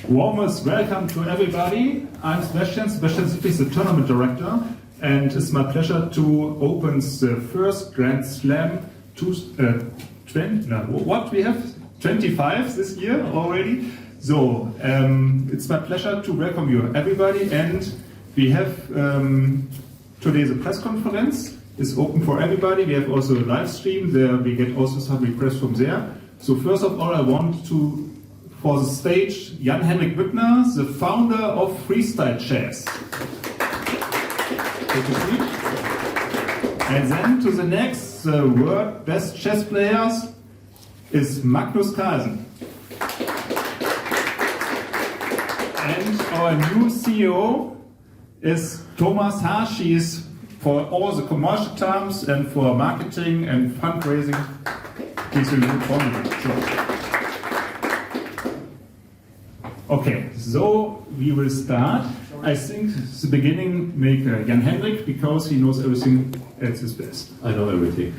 Warmest welcome to everybody. I'm Sebastian is the tournament director, and it's my pleasure to open the first Grand Slam we have 25 this year already. So it's my pleasure to welcome you everybody, and we have today the press conference is open for everybody. We have also a live stream there. We get also some requests from there. So first of all, I want to for the stage Jan-Henrik Buettner, the founder of Freestyle Chess. Take a seat. And then to the next, the world best chess players is Magnus Carlsen. And our new CEO is Thomas Harsch. He is for all the commercial terms and for marketing and fundraising. He's a new founder. Okay, so we will start. I think the beginning make Jan-Henrik, because he knows everything at his best. I know everything.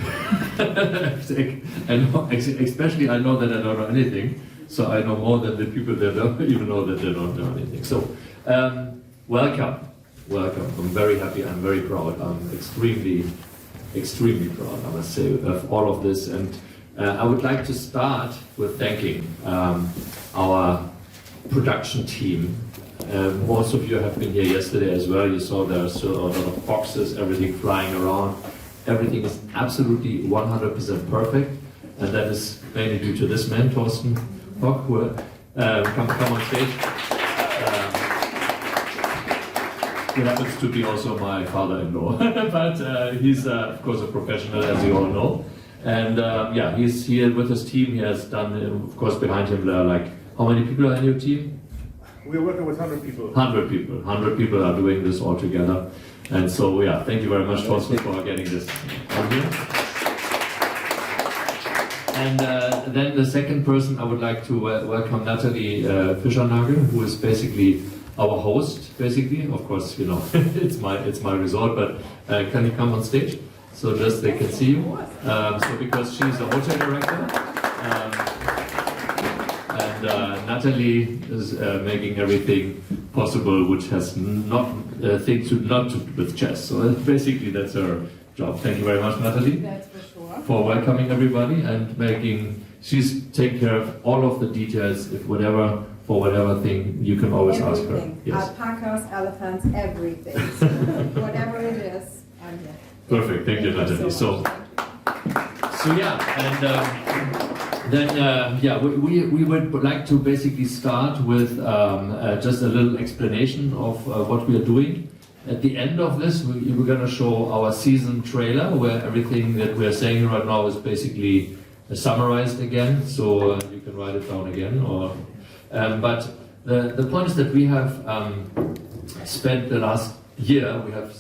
I know, especially I know that I don't know anything. So I know more than the people that don't even know that they don't know anything. So welcome. I'm very happy. I'm very proud. I'm extremely proud, I must say, of all of this. And I would like to start with thanking our production team. Most of you have been here yesterday as well. You saw there are still a lot of boxes, everything flying around. Everything is absolutely 100% perfect, and that is mainly due to this man, Thorsten Bock, who come on stage. He happens to be also my father-in-law, but he's of course a professional, as you all know. And yeah, he's here with his team. He has done, of course, behind him there are like, how many people are in your team? We're working with 100 people. 100 people. 100 people are doing this all together. And so, yeah, thank you very much, Thorsten, for getting this on here. And then the second person, I would like to welcome Natalie Fischernagel, who is basically our host, basically. Of course, you know, it's my resort, but can you come on stage? So just they can see you. So because she's the hotel director. Natalie is making everything possible, which has not things to not do with chess. So basically, that's her job. Thank you very much, Natalie. That's for sure. For welcoming everybody and making. She's taking care of all of the details. If whatever thing, you can always ask her. Yes. Alpacas, elephants, everything. So whatever it is, I'm here. Perfect. Thank you, Natalie. So yeah, and. Then, we would like to basically start with just a little explanation of what we are doing. At the end of this, we're going to show our season trailer, where everything that we are saying right now is basically summarized again, so you can write it down again. But the point is that we have spent the last year, we have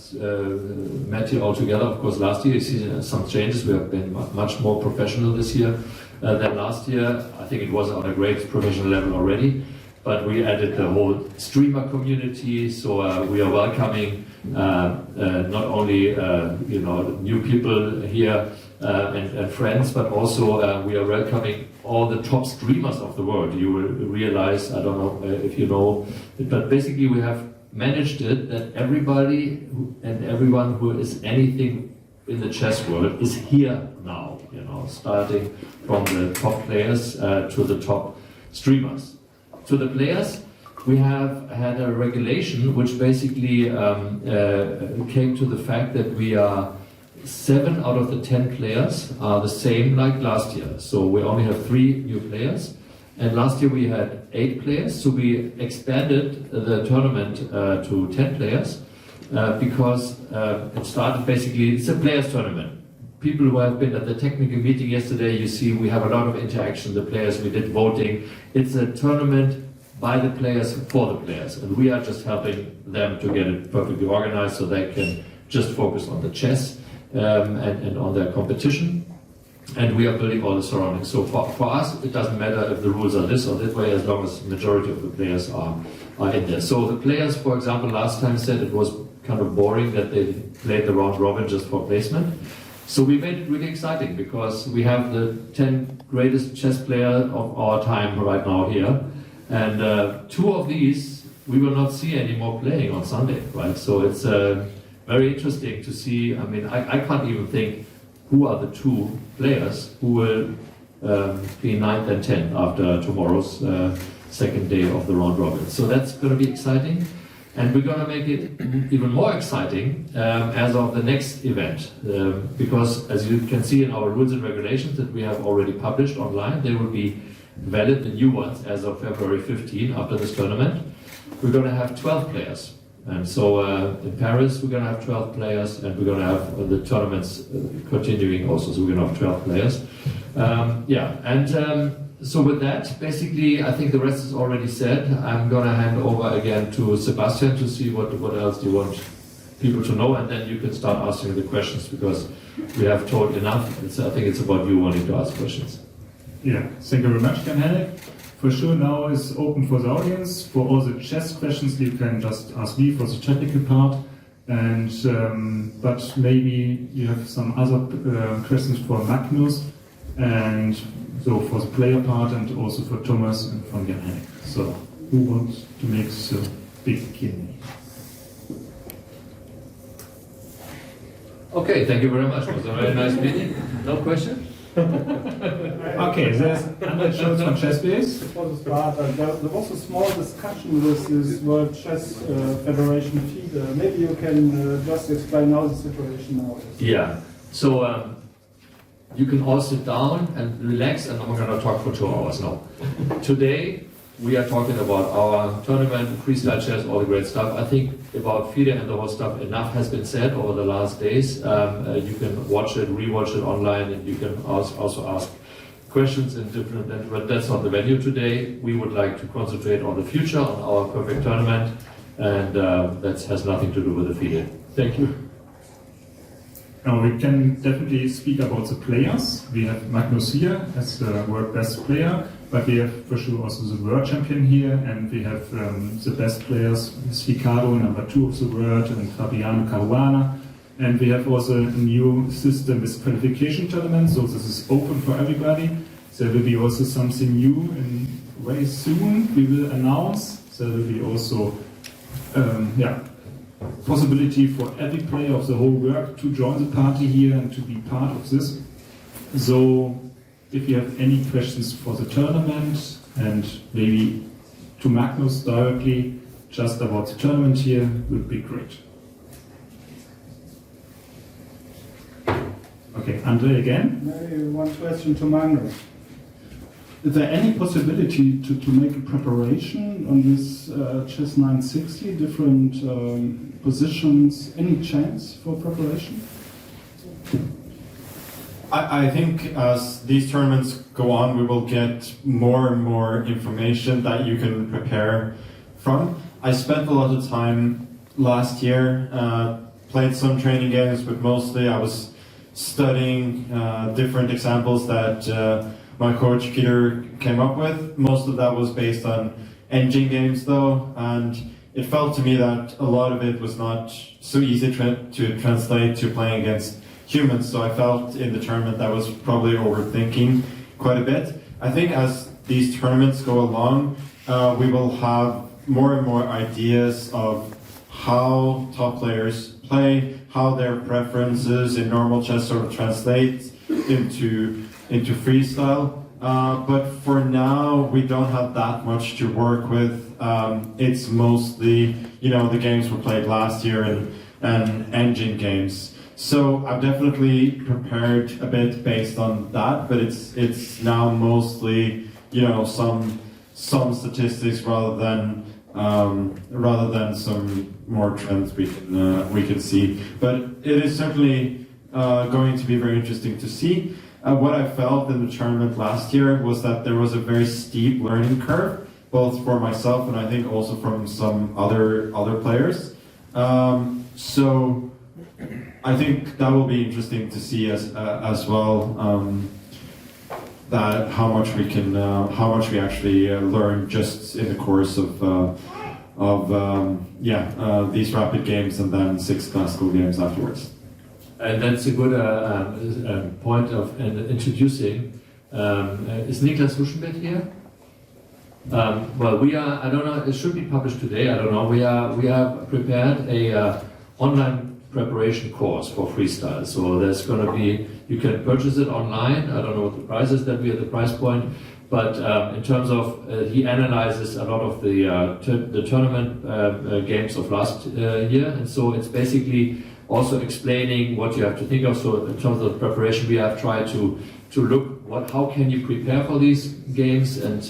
met here all together. Of course, last year you see some changes. We have been much more professional this year than last year. I think it was on a great professional level already, but we added the whole streamer community. So we are welcoming not only new people here and friends, but also we are welcoming all the top streamers of the world. You will realize, I don't know if you know, but basically we have managed it that everybody and everyone who is anything in the chess world is here now, you know, starting from the top players to the top streamers. To the players, we have had a regulation which basically came to the fact that we are 7 out of the 10 players are the same like last year. So we only have 3 new players. And last year we had 8 players, so we expanded the tournament to 10 players. Because it started basically, it's a players tournament. People who have been at the technical meeting yesterday, you see we have a lot of interaction, the players, we did voting. It's a tournament by the players for the players, and we are just helping them to get it perfectly organized so they can just focus on the chess and on their competition. And we are building all the surroundings. So for us, it doesn't matter if the rules are this or that way, as long as the majority of the players are in there. So the players, for example, last time said it was kind of boring that they played the round robin just for placement. So we made it really exciting because we have the 10 greatest chess players of our time right now here. And two of these we will not see anymore playing on Sunday, right? So it's very interesting to see. I mean, I can't even think who are the two players who will be 9th and 10th after tomorrow's second day of the round robin. So that's going to be exciting. And we're going to make it even more exciting as of the next event. Because as you can see in our rules and regulations that we have already published online, they will be valid, the new ones, as of February 15 after this tournament. We're going to have 12 players. And so in Paris, we're going to have 12 players, and we're going to have the tournaments continuing also, so we're going to have 12 players. So with that, basically, I think the rest is already said. I'm going to hand over again to Sebastian to see what else do you want people to know, and then you can start asking the questions, because we have told enough. I think it's about you wanting to ask questions. Yeah, thank you very much, Jan-Henrik. For sure, now is open for the audience. For all the chess questions, you can just ask me for the technical part. And but maybe you have some other questions for Magnus, and so for the player part, and also for Thomas and from Jan-Henrik. So who wants to make the beginning? Okay, thank you very much. It was a very nice meeting. No question? Okay, there's André Schulz from ChessBase. Before the start, there was a small discussion with this World Chess Federation feed. Maybe you can just explain how the situation now is. Yeah, so you can all sit down and relax, and I'm going to talk for 2 hours now. Today, we are talking about our tournament, freestyle chess, all the great stuff. I think about FIDE and the whole stuff, enough has been said over the last days. You can watch it, rewatch it online, and you can also ask questions in different, but that's not the venue today. We would like to concentrate on the future, on our perfect tournament, and that has nothing to do with the FIDE. Thank you. Now we can definitely speak about the players. We have Magnus here as the world best player, but we have for sure also the world champion here, and we have the best players, Ricardo, number 2 of the world, and Fabiano Caruana. And we have also a new system with qualification tournaments, so this is open for everybody. There will be also something new, and very soon we will announce. There will be also possibility for every player of the whole world to join the party here and to be part of this. So if you have any questions for the tournament, and maybe to Magnus directly, just about the tournament here, would be great. Okay, Andre again. Maybe one question to Magnus. Is there any possibility to make a preparation on this chess 960, different positions, any chance for preparation? I think as these tournaments go on, we will get more and more information that you can prepare from. I spent a lot of time last year, played some training games, but mostly I was studying different examples that my coach Peter came up with. Most of that was based on engine games though, and it felt to me that a lot of it was not so easy to translate to playing against humans, so I felt in the tournament that was probably overthinking quite a bit. I think as these tournaments go along, we will have more and more ideas of how top players play, how their preferences in normal chess sort of translate into freestyle. But for now, we don't have that much to work with. It's mostly, the games we played last year and engine games. So I've definitely prepared a bit based on that, but it's now mostly, some statistics rather than some more trends we can see. But it is certainly going to be very interesting to see. What I felt in the tournament last year was that there was a very steep learning curve, both for myself and I think also from some other players. So I think that will be interesting to see as well. That how much we actually learn just in the course of these rapid games and then 6 classical games afterwards. And that's a good point of introducing. Is Niklas Huschenbeck here? Well, we are, I don't know, it should be published today, I don't know. We have prepared a online preparation course for freestyle. So there's going to be, you can purchase it online. I don't know what the price is that we at the price point, but in terms of, he analyzes a lot of the tournament games of last year. And so it's basically also explaining what you have to think of. So in terms of preparation, we have tried to look how can you prepare for these games, and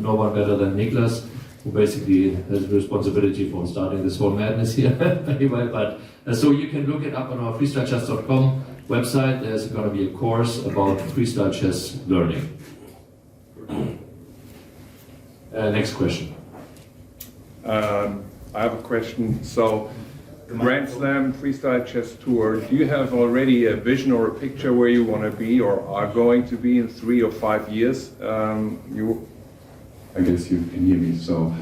no one better than Niklas, who basically has responsibility for starting this whole madness here. Anyway, but so you can look it up on our freestylechess.com website. There's going to be a course about freestyle chess learning. Next question. I have a question. So, Grand Slam Freestyle Chess Tour, do you have already a vision or a picture where you want to be or are going to be in 3 or 5 years? I guess you can hear me. So,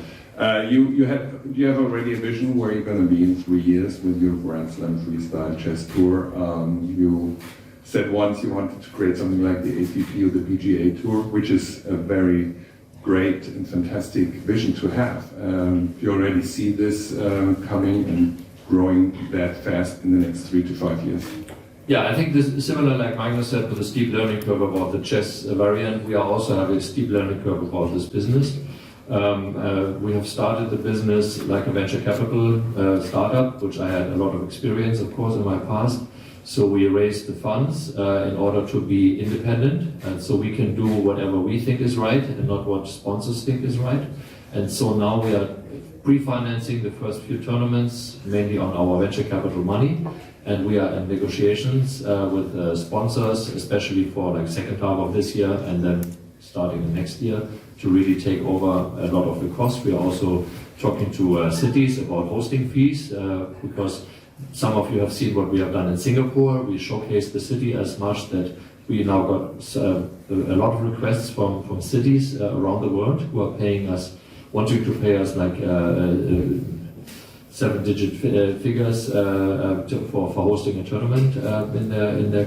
you have already a vision where you're going to be in 3 years with your Grand Slam Freestyle Chess Tour. You said once you wanted to create something like the ATP or the PGA Tour, which is a very great and fantastic vision to have. You already see this coming and growing that fast in the next 3 to 5 years. Yeah, I think this is similar, like Magnus said, with the steep learning curve about the chess variant. We are also having a steep learning curve about this business. We have started the business like a venture capital startup, which I had a lot of experience, of course, in my past. So we raised the funds in order to be independent, and so we can do whatever we think is right and not what sponsors think is right. And so now we are pre-financing the first few tournaments, mainly on our venture capital money. And we are in negotiations with sponsors, especially for like second half of this year and then starting the next year, to really take over a lot of the costs. We are also talking to cities about hosting fees because some of you have seen what we have done in Singapore. We showcased the city as much that we now got a lot of requests from cities around the world who are paying us, wanting to pay us like 7-digit figures for hosting a tournament in their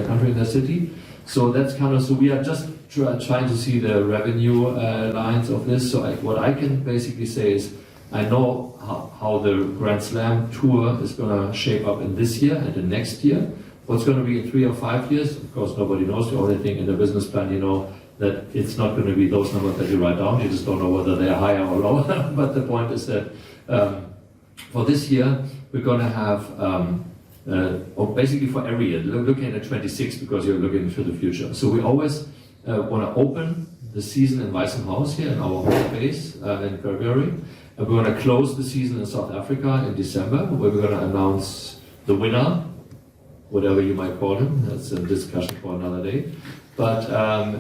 country, in their city. So that's kind of, so we are just trying to see the revenue lines of this. So what I can basically say is, I know how the Grand Slam tour is going to shape up in this year and the next year. What's going to be in 3 or 5 years? Of course, nobody knows. The only thing in the business plan, you know, that it's not going to be those numbers that you write down. You just don't know whether they are higher or lower. But the point is that for this year, we're going to have, or basically for every year, looking at 26 because you're looking into the future. So we always want to open the season in Weissenhaus here in our home base in February. And we're going to close the season in South Africa in December, where we're going to announce the winner, whatever you might call him. That's a discussion for another day. But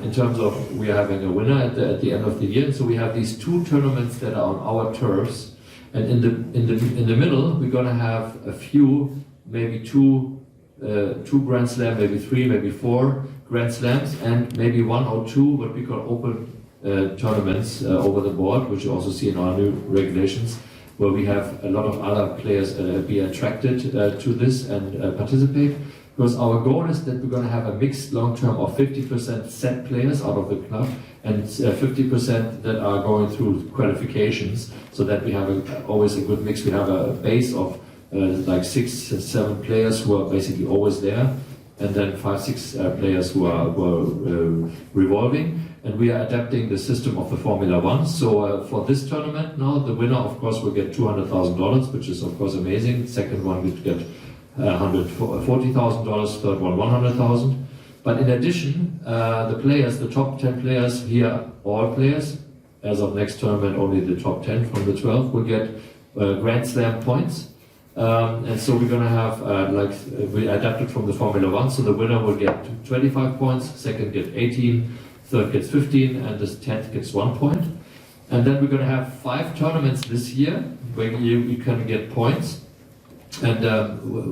in terms of, we are having a winner at the end of the year. So we have these 2 tournaments that are on our turfs. And in the middle, we're going to have a few, maybe two Grand Slam, maybe 3, maybe 4 Grand Slams, and maybe 1 or 2 what we call open tournaments over the board, which you also see in our new regulations, where we have a lot of other players be attracted to this and participate. Because our goal is that we're going to have a mixed long-term of 50% set players out of the club and 50% that are going through qualifications, so that we have always a good mix. We have a base of like 6, 7 players who are basically always there, and then 5, 6 players who are revolving. And we are adapting the system of the Formula 1. So for this tournament now, the winner, of course, will get $200,000, which is, of course, amazing. Second one will get $140,000, third one $100,000. But in addition, the players, the top 10 players here, all players, as of next tournament, only the top 10 from the 12 will get Grand Slam points. And so we're going to have, we adapted from the Formula 1, so the winner will get 25 points, second get 18, third gets 15, and the 10th gets 1 point. And then we're going to have 5 tournaments this year where you can get points. And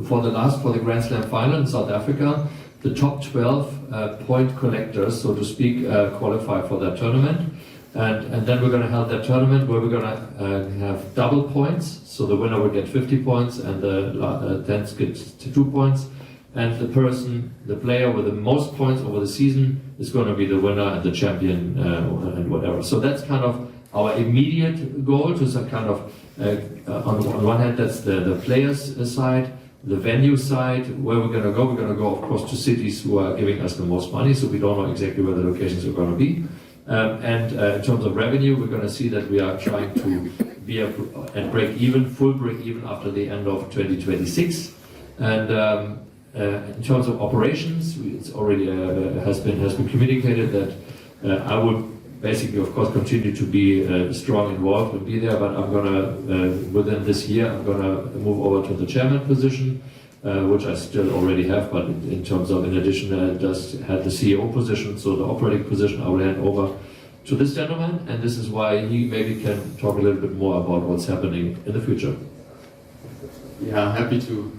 for the Grand Slam final in South Africa, the top 12 point collectors, so to speak, qualify for that tournament. And then we're going to have that tournament where we're going to have double points. So the winner will get 50 points and the 10th gets 2 points. and the player with the most points over the season is going to be the winner and the champion and whatever. So that's kind of our immediate goal, to some kind of, on one hand, that's the players' side, the venue side, where we're going to go. We're going to go, of course, to cities who are giving us the most money, so we don't know exactly where the locations are going to be. And in terms of revenue, we're going to see that we are trying to be and break even, full break even after the end of 2026. And in terms of operations, it's already has been communicated that I would basically, of course, continue to be strong involved and be there. But I'm gonna within this year, I'm gonna move over to the chairman position, which I still already have. But in terms of, in addition, I just had the CEO position, so the operating position I will hand over to this gentleman, and this is why he maybe can talk a little bit more about what's happening in the future. Yeah, happy to.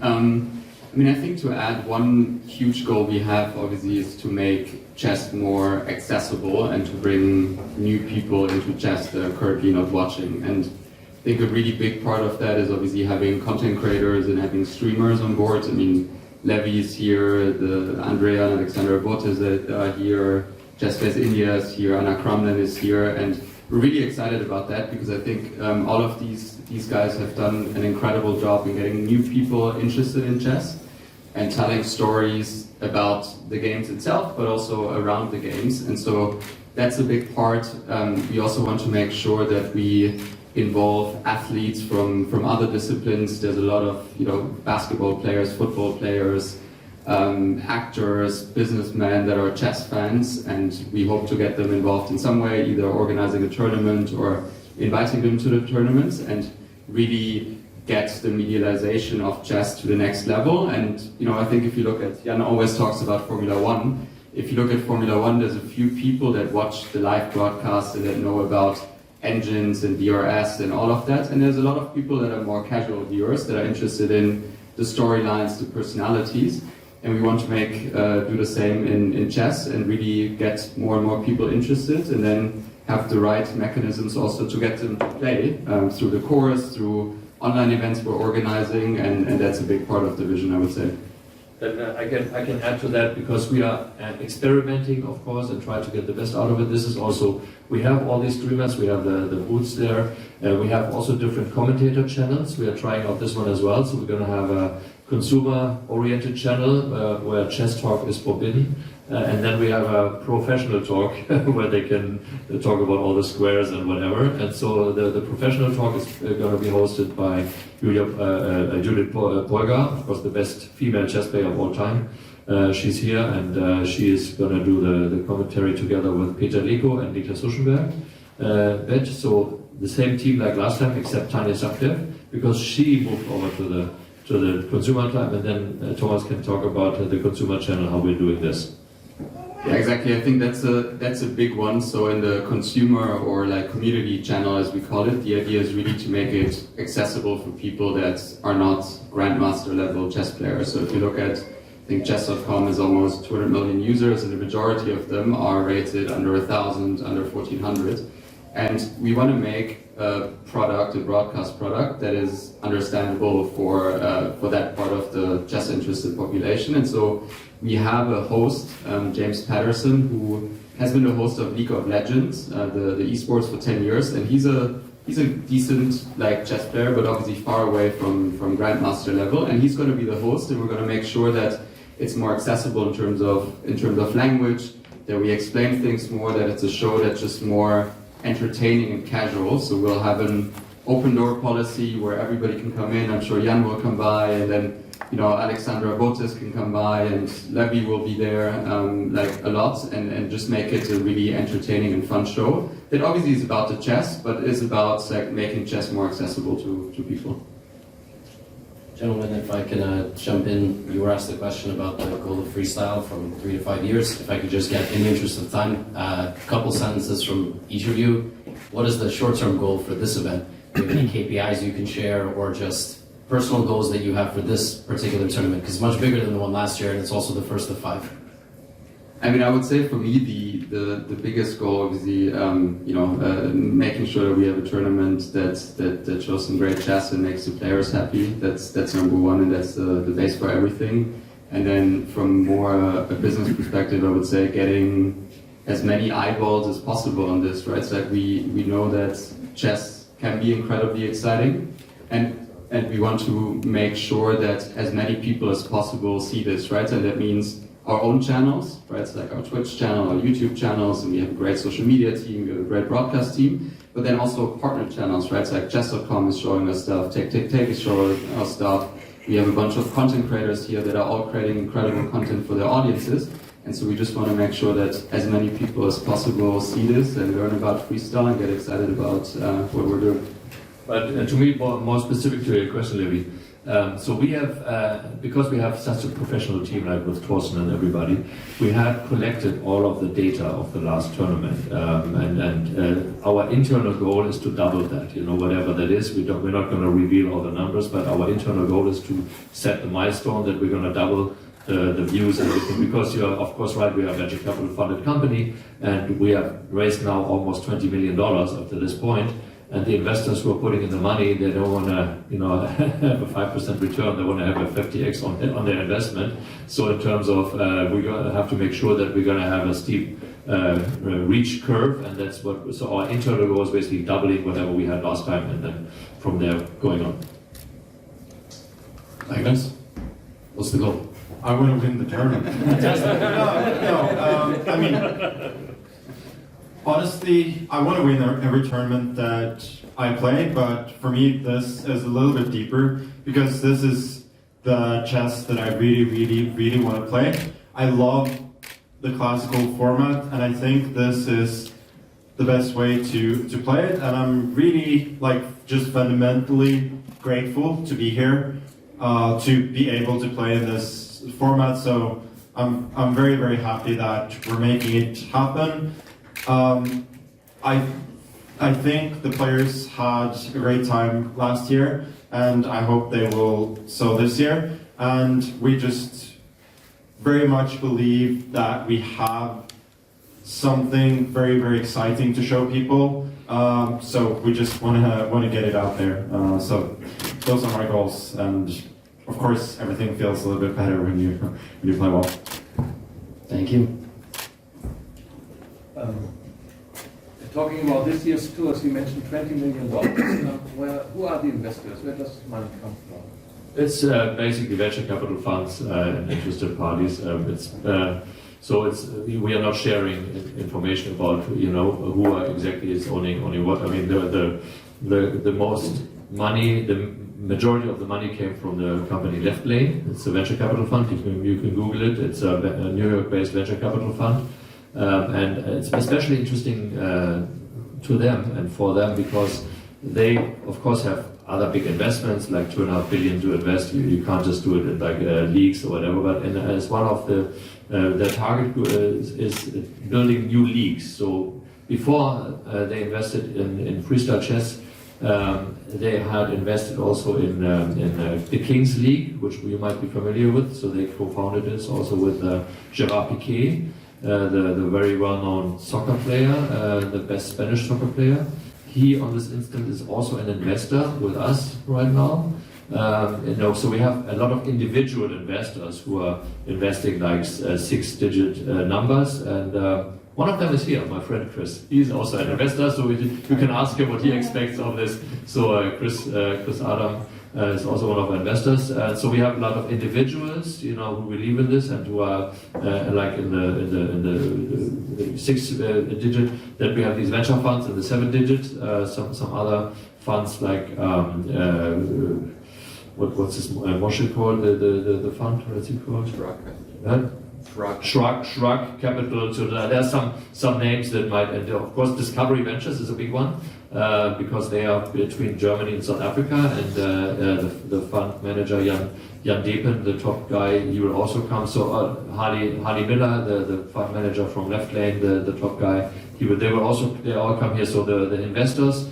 I mean, I think to add, one huge goal we have obviously is to make chess more accessible and to bring new people into chess that are currently not watching. And I think a really big part of that is obviously having content creators and having streamers on board. I mean, Levi is here, the Andrea and Alexandra Bottes are here, ChessBase India is here, Anna Kramlen is here, and we're really excited about that because I think all of these guys have done an incredible job in getting new people interested in chess and telling stories about the games itself, but also around the games. And so that's a big part. We also want to make sure that we involve athletes from other disciplines. There's a lot of basketball players, football players, actors, businessmen that are chess fans, and we hope to get them involved in some way, either organizing a tournament or inviting them to the tournaments, and really get the medialization of chess to the next level. And I think if you look at, Jan always talks about Formula One. If you look at Formula One, there's a few people that watch the live broadcast and that know about engines and DRS and all of that. And there's a lot of people that are more casual viewers that are interested in the storylines, the personalities. And we want to do the same in chess and really get more and more people interested, and then have the right mechanisms also to get them to play through the course, through online events we're organizing, and that's a big part of the vision, I would say. Then I can add to that, because we are experimenting, of course, and try to get the best out of it. This is also, we have all these streamers, we have the booths there, we have also different commentator channels. We are trying out this one as well, so we're going to have a consumer-oriented channel where chess talk is forbidden, and then we have a professional talk where they can talk about all the squares and whatever. And so the professional talk is going to be hosted by Judith Polgar, of course the best female chess player of all time. She's here, and she is going to do the commentary together with Peter Leko and Niklas Huschenberg. So the same team like last time, except Tanya Sakdev, because she moved over to the consumer time, and then Thomas can talk about the consumer channel, how we're doing this. Yeah, exactly. I think that's a big one. So in the consumer or like community channel, as we call it, the idea is really to make it accessible for people that are not grandmaster level chess players. So if you look at, I think chess.com has almost 200 million users, and the majority of them are rated under 1,000, under 1,400. And we want to make a broadcast product that is understandable for that part of the chess interested population. And so we have a host, James Patterson, who has been the host of League of Legends, the esports, for 10 years, and he's a decent chess player, but obviously far away from grandmaster level. And he's going to be the host, and we're going to make sure that it's more accessible in terms of language, that we explain things more, that it's a show that's just more entertaining and casual. So we'll have an open door policy where everybody can come in. I'm sure Jan will come by, and then Alexandra Bottes can come by, and Levi will be there a lot, and just make it a really entertaining and fun show that obviously is about the chess, but is about making chess more accessible to people. Gentlemen, if I can jump in, you were asked a question about the goal of freestyle from 3 to 5 years. If I could just get, in the interest of time, a couple sentences from each of you. What is the short-term goal for this event? Do you have any KPIs you can share, or just personal goals that you have for this particular tournament? Because it's much bigger than the one last year, and it's also the first of 5. I mean, I would say for me, the biggest goal, obviously, making sure that we have a tournament that shows some great chess and makes the players happy. That's number one, and that's the base for everything. And then from more a business perspective, I would say getting as many eyeballs as possible on this, right? So that we know that chess can be incredibly exciting, and we want to make sure that as many people as possible see this, right? And that means our own channels, right? So like our Twitch channel, our YouTube channels, and we have a great social media team, we have a great broadcast team, but then also partner channels, right? So like chess.com is showing us stuff, Take is showing us stuff. We have a bunch of content creators here that are all creating incredible content for their audiences. And so we just want to make sure that as many people as possible see this and learn about freestyle and get excited about what we're doing. But to me, more specific to your question, Levi, so we have, because we have such a professional team like with Thorsten and everybody, we have collected all of the data of the last tournament, and our internal goal is to double that, whatever that is. We're not going to reveal all the numbers, but our internal goal is to set the milestone that we're going to double the views and everything, because you're of course right, we are a venture capital funded company and we have raised now almost $20 million up to this point, and the investors who are putting in the money, they don't want to have a 5% return, they want to have a 50x on their investment. So in terms of we're going to have to make sure that we're going to have a steep reach curve, and that's what, so our internal goal is basically doubling whatever we had last time, and then from there going on. Magnus, what's the goal? I want to win the tournament. I mean, honestly, I want to win every tournament that I play, but for me this is a little bit deeper, because this is the chess that I really want to play. I love the classical format, and I think this is the best way to play it, and I'm really just fundamentally grateful to be here, to be able to play this format. So I'm very happy that we're making it happen. I think the players had a great time last year, and I hope they will so this year. And we just very much believe that we have something very exciting to show people. So we just want to get it out there. So those are my goals, and of course everything feels a little bit better when you play well. Thank you. Talking about this year's tours, you mentioned $20 million. Who are the investors? Where does money come from? It's basically venture capital funds and interested parties. We are not sharing information about who exactly is owning what. I mean, the most money, the majority of the money came from the company Left Lane. It's a venture capital fund. You can Google it. It's a New York-based venture capital fund. And it's especially interesting to them and for them, because they, of course, have other big investments, like $2.5 billion to invest. You can't just do it in leagues or whatever. But as one of their target is building new leagues. So before they invested in freestyle chess, they had invested also in the Kings League, which you might be familiar with. So they co-founded this also with Gerard Piqué, the very well-known soccer player, the best Spanish soccer player. He, on this instant, is also an investor with us right now. So we have a lot of individual investors who are investing like 6-digit numbers, and one of them is here, my friend Chris. He's also an investor, so you can ask him what he expects of this. So Chris Adam is also one of our investors. So we have a lot of individuals, who believe in this and who are like in the 6-digit. Then we have these venture funds in the 7-digit. Some other funds like what's this? Moshe called the fund? What's it called? Shrug Capital. So there's some names that might, and of course Discovery Ventures is a big one, because they are between Germany and South Africa, and the fund manager Jan Depen, the top guy, he will also come. So Harley Miller, the fund manager from Left Lane, the top guy, they all come here. So the investors,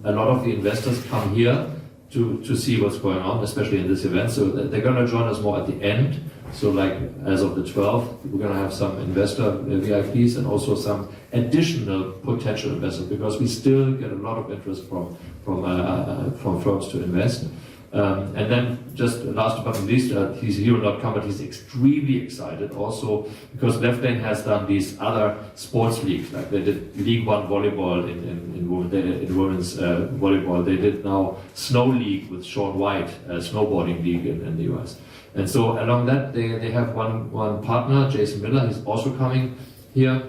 a lot of the investors come here to see what's going on, especially in this event. So they're going to join us more at the end. So like as of the 12th, we're going to have some investor VIPs and also some additional potential investors, because we still get a lot of interest from firms to invest. And then just last but not least, he's here will not come, but he's extremely excited also because Left Lane has done these other sports leagues, like they did League One volleyball in women's volleyball. They did now Snow League with Shaun White, snowboarding league in the US. And so along that, they have one partner, Jason Miller. He's also coming here.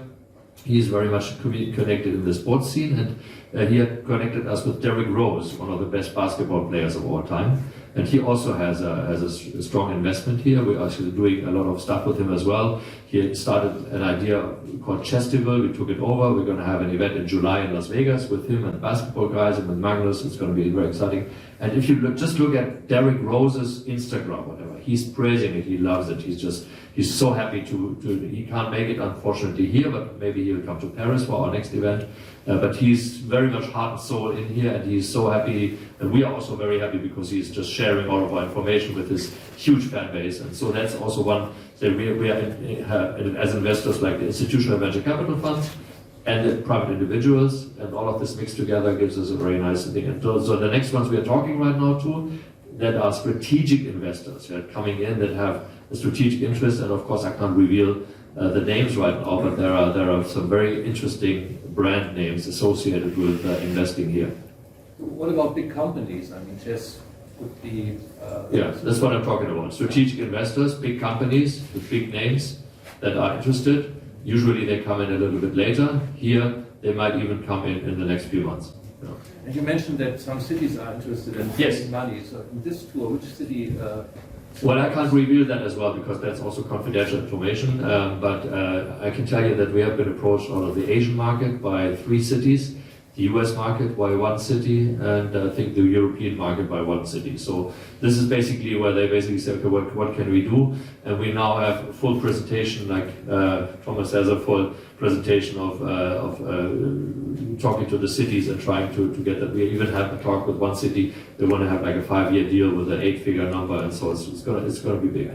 He's very much connected in the sports scene, and he had connected us with Derrick Rose, one of the best basketball players of all time. And he also has a strong investment here. We're actually doing a lot of stuff with him as well. He started an idea called Chestival. We took it over. We're going to have an event in July in Las Vegas with him and the basketball guys and with Magnus. It's going to be very exciting. And if you just look at Derrick Rose's Instagram, whatever, he's praising it. He loves it. He's so happy to he can't make it, unfortunately, here, but maybe he'll come to Paris for our next event. But he's very much heart and soul in here, and he's so happy, and we are also very happy because he's just sharing all of our information with his huge fan base. And so that's also one that we are as investors, like the institutional venture capital funds and the private individuals, and all of this mixed together gives us a very nice thing. And so the next ones we are talking right now to, that are strategic investors that are coming in that have a strategic interest, and of course I can't reveal the names right now, but there are some very interesting brand names associated with investing here. What about big companies? I mean, chess would be... yeah, that's what I'm talking about. Strategic investors, big companies with big names that are interested. Usually they come in a little bit later. Here, they might even come in the next few months. Yeah. And you mentioned that some cities are interested in yes. money. So in this tour, which city... well, I can't reveal that as well because that's also confidential information. But I can tell you that we have been approached out of the Asian market by 3 cities, the US market by 1 city, and I think the European market by 1 city. So this is basically where they basically say, okay, what can we do? And we now have a full presentation, like Thomas has a full presentation of talking to the cities and trying to get that. We even have a talk with 1 city. They want to have like a 5-year deal with an 8-figure number, and so it's gonna be big.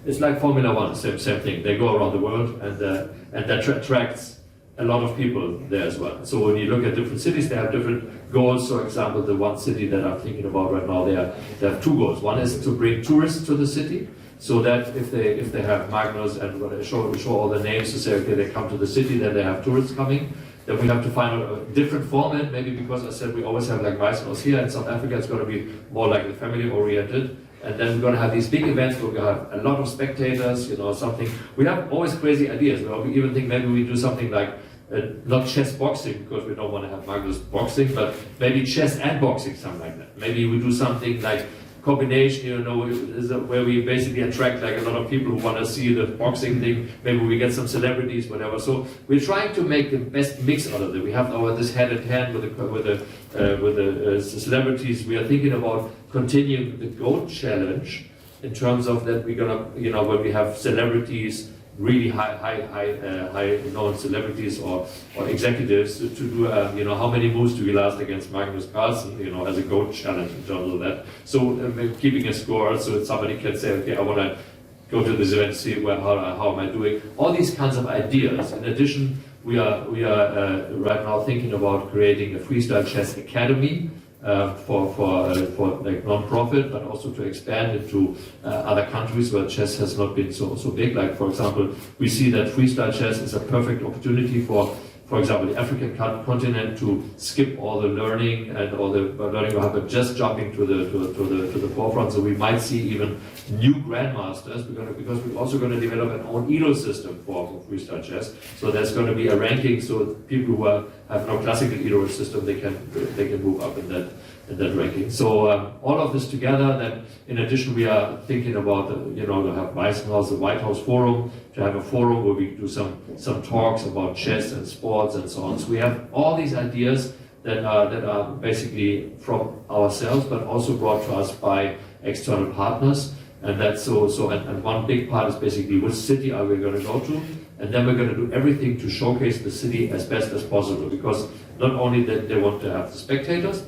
It's like Formula One, same thing. They go around the world, and that attracts a lot of people there as well. So when you look at different cities, they have different goals. For example, the 1 city that I'm thinking about right now, they have 2 goals. One is to bring tourists to the city, so that if they have Magnus and when we show all the names to say, okay, they come to the city, then they have tourists coming. Then we have to find a different format, maybe because I said we always have like Magnus here in South Africa, it's going to be more like the family oriented. And then we're going to have these big events where we have a lot of spectators, something. We have always crazy ideas. We even think maybe we do something like not chess boxing, because we don't want to have Magnus boxing, but maybe chess and boxing, something like that. Maybe we do something like combination, where we basically attract like a lot of people who want to see the boxing thing. Maybe we get some celebrities, whatever. So we're trying to make the best mix out of it. We have this hand in hand with the celebrities. We are thinking about continuing the GOAT challenge in terms of that we're gonna, when we have celebrities, really high known celebrities or executives to do how many moves do we last against Magnus Carlsen, as a GOAT challenge in terms of that. So keeping a score, so somebody can say, okay, I want to go to this event, see how am I doing. All these kinds of ideas. In addition, we are right now thinking about creating a Freestyle Chess Academy for like non-profit, but also to expand into other countries where chess has not been so big. Like, for example, we see that freestyle chess is a perfect opportunity for example, the African continent to skip all the learning and all the learning we have, but just jumping to the forefront. So we might see even new grandmasters because we're also going to develop an own ELO system for freestyle chess. So there's going to be a ranking, so people who have no classical ELO system, they can move up in that ranking. So all of this together, then in addition we are thinking about to have Weissenhaus, the White House Forum, to have a forum where we do some talks about chess and sports and so on. So we have all these ideas that are basically from ourselves, but also brought to us by external partners. And that's and one big part is basically which city are we going to go to, and then we're going to do everything to showcase the city as best as possible, because not only that they want to have the spectators,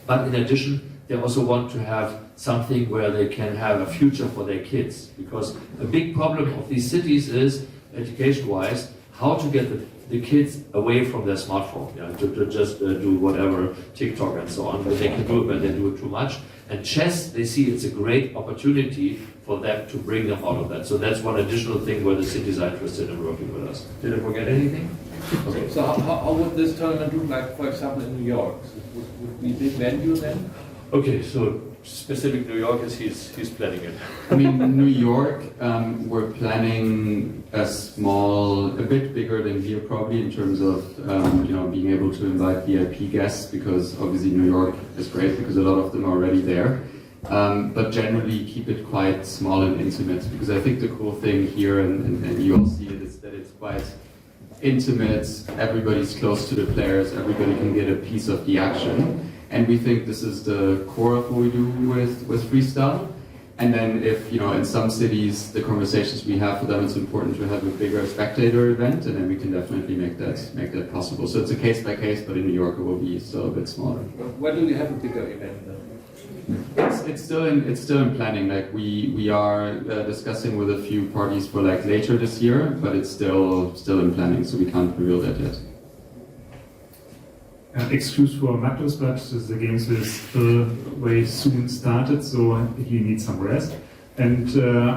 but in addition they also want to have something where they can have a future for their kids, because a big problem of these cities is, education-wise, how to get the the kids away from their smartphone, to just do whatever, TikTok and so on. But they can do it, but they do it too much. And chess, they see it's a great opportunity for them to bring them out of that. So that's one additional thing where the cities are interested in working with us. Did I forget anything? Okay. So how would this tournament look like, for example, in New York? Would we big venue then? Okay, so specific New York is he's planning it. I mean, New York, we're planning a bit bigger than here probably in terms of being able to invite VIP guests, because obviously New York is great because a lot of them are already there. But generally keep it quite small and intimate, because I think the cool thing here, and you all see it, is that it's quite intimate, everybody's close to the players, everybody can get a piece of the action. And we think this is the core of what we do with Freestyle. And then if, in some cities, the conversations we have for them, it's important to have a bigger spectator event, and then we can definitely make that possible. So it's a case by case, but in New York it will be still a bit smaller. When do you have a bigger event then? It's still in planning. Like we are discussing with a few parties for like later this year, but it's still in planning, so we can't reveal that yet. Excuse for Magnus, but the games will still very soon started, so he needs some rest. And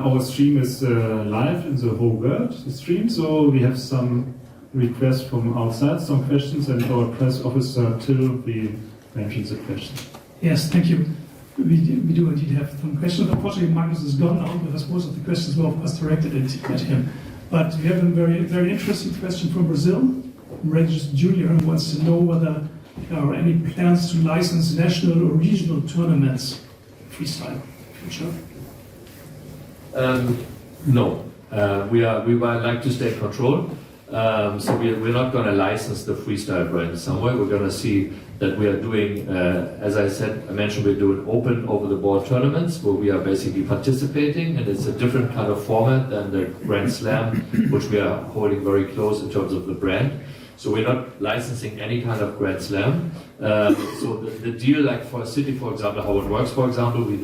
our stream is live in the whole world, the stream, so we have some requests from outside, some questions, and our press officer Till will mention the questions. Yes, thank you. We do indeed have some questions. Unfortunately, Magnus is gone now, because most of the questions were of course directed at him. But we have a very, very interesting question from Brazil. Regis Jr. wants to know whether there are any plans to license national or regional tournaments freestyle in the future. No, we would like to stay in control. So we're not going to license the freestyle brand somewhere. We're going to see that we are doing, as I mentioned, we're doing open over-the-board tournaments where we are basically participating, and it's a different kind of format than the Grand Slam, which we are holding very close in terms of the brand. So we're not licensing any kind of Grand Slam. So the deal, like for a city, for example, how it works, for example, we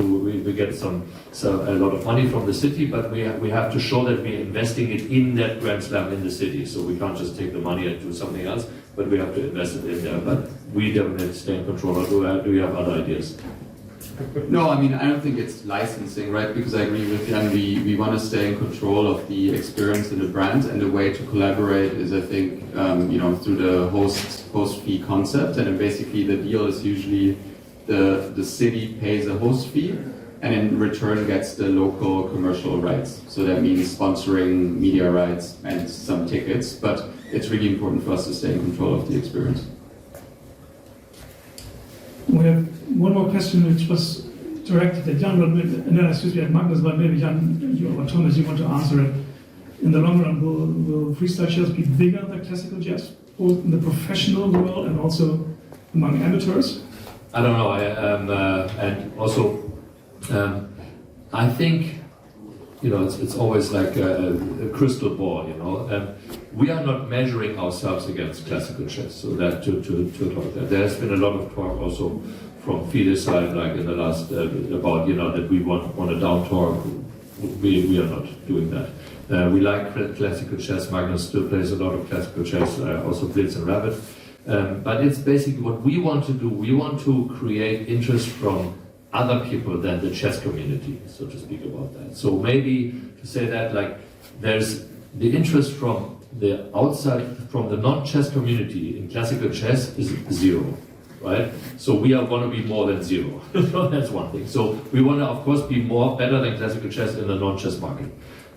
get a lot of money from the city, but we have to show that we're investing it in that Grand Slam in the city. So we can't just take the money and do something else, but we have to invest it in there. But we definitely stay in control. Or do you have other ideas? No, I mean, I don't think it's licensing, right? Because I agree with Jan, we want to stay in control of the experience and the brand, and the way to collaborate is, I think, through the host fee concept. And then basically the deal is usually the city pays a host fee, and in return gets the local commercial rights. So that means sponsoring, media rights, and some tickets. But it's really important for us to stay in control of the experience. We have one more question which was directed at Jan, at Magnus, but maybe Jan, you or Thomas, you want to answer it. In the long run, will freestyle chess be bigger than classical chess, both in the professional world and also among amateurs? I don't know, and also I think it's always like a crystal ball. We are not measuring ourselves against classical chess, so that to talk that. There has been a lot of talk also from FIDE's side, like in the last about that we want a down talk. We are not doing that. We like classical chess. Magnus still plays a lot of classical chess, also Blitz and Rabbit. But it's basically what we want to do. We want to create interest from other people than the chess community, so to speak, about that. So maybe to say that, like, there's the interest from the outside, from the non-chess community in classical chess is zero, right? So we want to be more than zero. That's one thing. So we want to, of course, be better than classical chess in the non-chess market.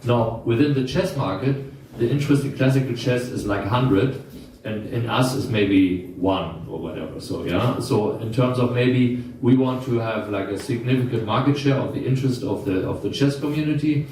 Now, within the chess market, the interest in classical chess is like 100, and in us is maybe 1 or whatever. So yeah. So in terms of maybe we want to have like a significant market share of the interest of the chess community.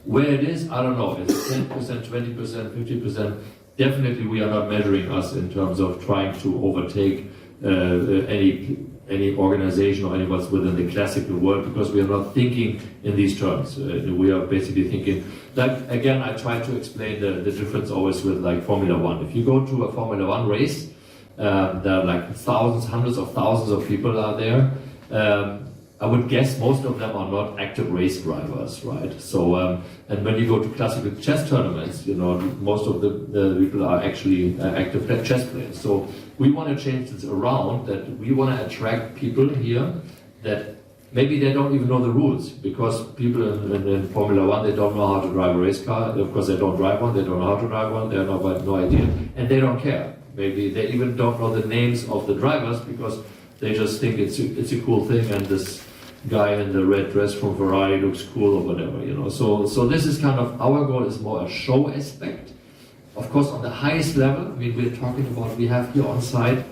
Where it is, I don't know. Is it 10%, 20%, 50%? Definitely, we are not measuring us in terms of trying to overtake any organization or anyone's within the classical world, because we are not thinking in these terms. We are basically thinking, like, again, I try to explain the difference always with like Formula One. If you go to a Formula One race, there are like thousands, hundreds of thousands of people are there. I would guess most of them are not active race drivers, right? So, and when you go to classical chess tournaments, you know, most of the people are actually active chess players. So we want to change this around, that we want to attract people here that maybe they don't even know the rules, because people in Formula One, they don't know how to drive a race car. Of course, they don't drive one, they don't know how to drive one, they have no idea, and they don't care. Maybe they even don't know the names of the drivers, because they just think it's a cool thing, and this guy in the red dress from Ferrari looks cool or whatever, you know. So this is kind of, our goal is more a show aspect. Of course, on the highest level, I mean, we're talking about, we have here on site,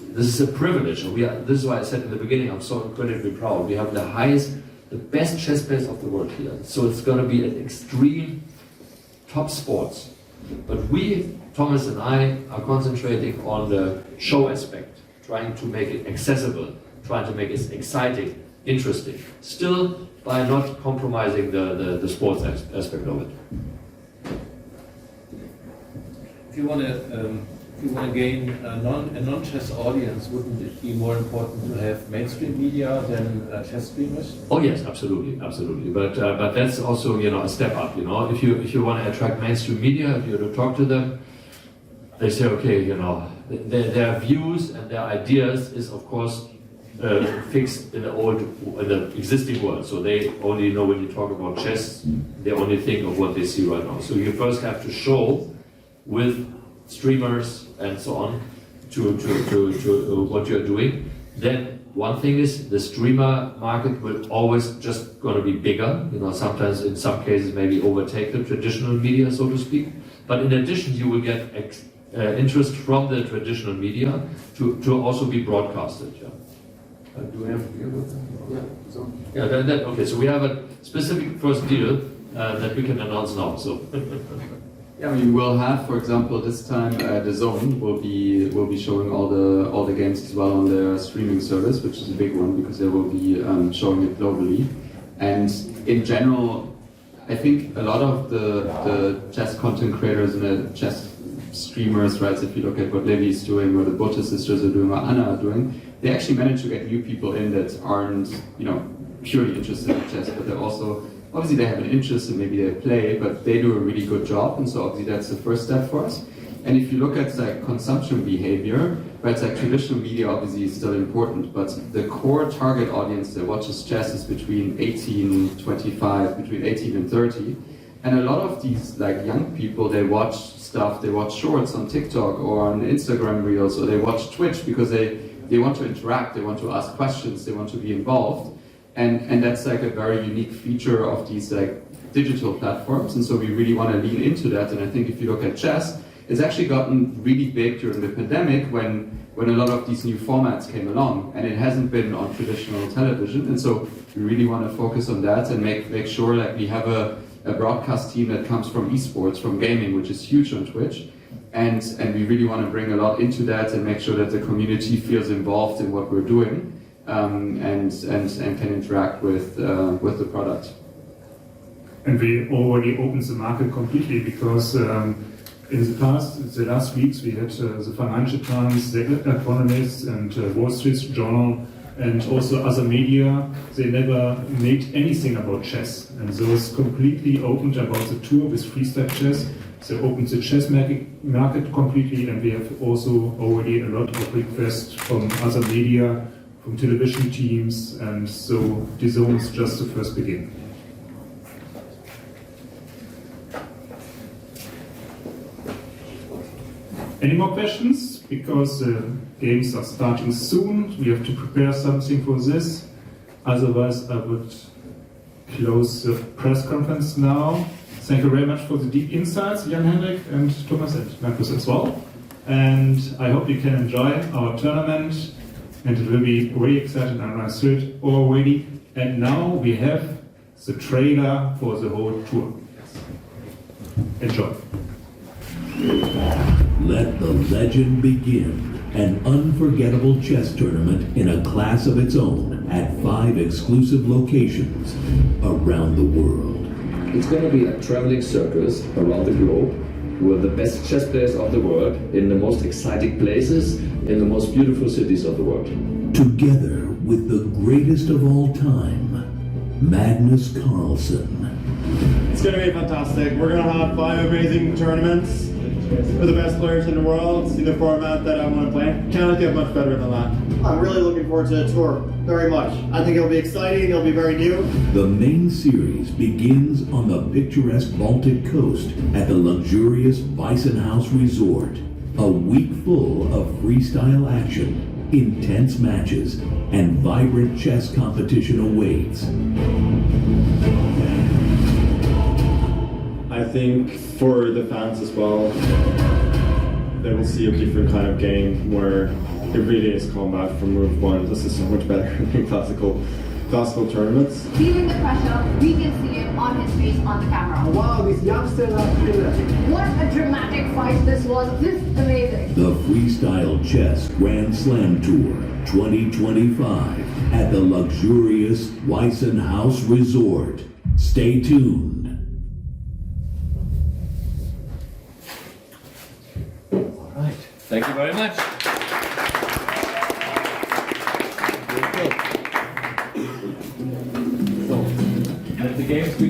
this is a privilege. This is why I said in the beginning, I'm so incredibly proud. We have the best chess players of the world here. So it's going to be an extreme top sports. But we, Thomas and I, are concentrating on the show aspect, trying to make it accessible, trying to make it exciting, interesting, still by not compromising the sports aspect of it. If you want to gain a non-chess audience, wouldn't it be more important to have mainstream media than chess streamers? Oh yes, absolutely. But that's also, you know, a step up. You know, if you want to attract mainstream media, if you to talk to them, they say, okay, you know, their views and their ideas is of course fixed in the existing world. So they only know, when you talk about chess, they only think of what they see right now. So you first have to show with streamers and so on to what you're doing. Then one thing is, the streamer market will always just going to be bigger. You know, sometimes in some cases maybe overtake the traditional media, so to speak. But in addition, you will get interest from the traditional media to also be broadcasted. Yeah. Do we have to deal with that? Yeah. Okay. So we have a specific first deal that we can announce now. So. Yeah, I mean, we'll have, for example, this time the Zone will be showing all the games as well on their streaming service, which is a big one because they will be showing it globally. And in general, I think a lot of the chess content creators and the chess streamers, right? So if you look at what Levi is doing, or the Buettner sisters are doing, or Anna are doing, they actually manage to get new people in that aren't, you know, purely interested in chess, but they're also, obviously they have an interest and maybe they play, but they do a really good job, and so obviously that's the first step for us. And if you look at like consumption behavior, right, it's like traditional media obviously is still important, but the core target audience that watches chess is between 18 and 25, between 18 and 30. And a lot of these like young people, they watch stuff, they watch shorts on TikTok or on Instagram Reels, or they watch Twitch because they want to interact, they want to ask questions, they want to be involved. And that's like a very unique feature of these like digital platforms, and so we really want to lean into that. And I think if you look at chess, it's actually gotten really big during the pandemic when a lot of these new formats came along, and it hasn't been on traditional television. And so we really want to focus on that and make sure like we have a broadcast team that comes from esports, from gaming, which is huge on Twitch. And we really want to bring a lot into that and make sure that the community feels involved in what we're doing. And can interact with the product. And we already opened the market completely, because in the last weeks, we had the Financial Times, the Economist, and Wall Street Journal, and also other media. They never made anything about chess, and so it's completely opened about the tour with Freestyle Chess. They opened the chess market completely, and we have also already a lot of requests from other media, from television teams, and so the Zone is just the first beginning. Any more questions? Because the games are starting soon, we have to prepare something for this. Otherwise, I would close the press conference now. Thank you very much for the deep insights, Jan-Henrik and Thomas and Magnus as well. And I hope you can enjoy our tournament. And it will be very exciting, and I saw it already. And now we have the trailer for the whole tour. Enjoy. Let the legend begin. An unforgettable chess tournament in a class of its own at 5 exclusive locations around the world. It's going to be a traveling circus around the globe with the best chess players of the world in the most exciting places, in the most beautiful cities of the world. Together with the greatest of all time, Magnus Carlsen. It's going to be fantastic. We're going to have 5 amazing tournaments with the best players in the world in the format that I want to play. Cannot get much better than that. I'm really looking forward to the tour very much. I think it'll be exciting, it'll be very new. The main series begins on the picturesque Baltic coast at the luxurious Weissenhaus Resort. A week full of freestyle action, intense matches, and vibrant chess competition awaits. I think for the fans as well, they will see a different kind of game where it really is combat from move 1. This is so much better than classical tournaments. Feeling the pressure, we can see it on his face on the camera. Wow, these youngsters are feeling. What a dramatic fight this was. This is amazing. The Freestyle Chess Grand Slam Tour 2025 at the luxurious Weissenhaus Resort. Stay tuned. All right. Thank you very much. So, the games we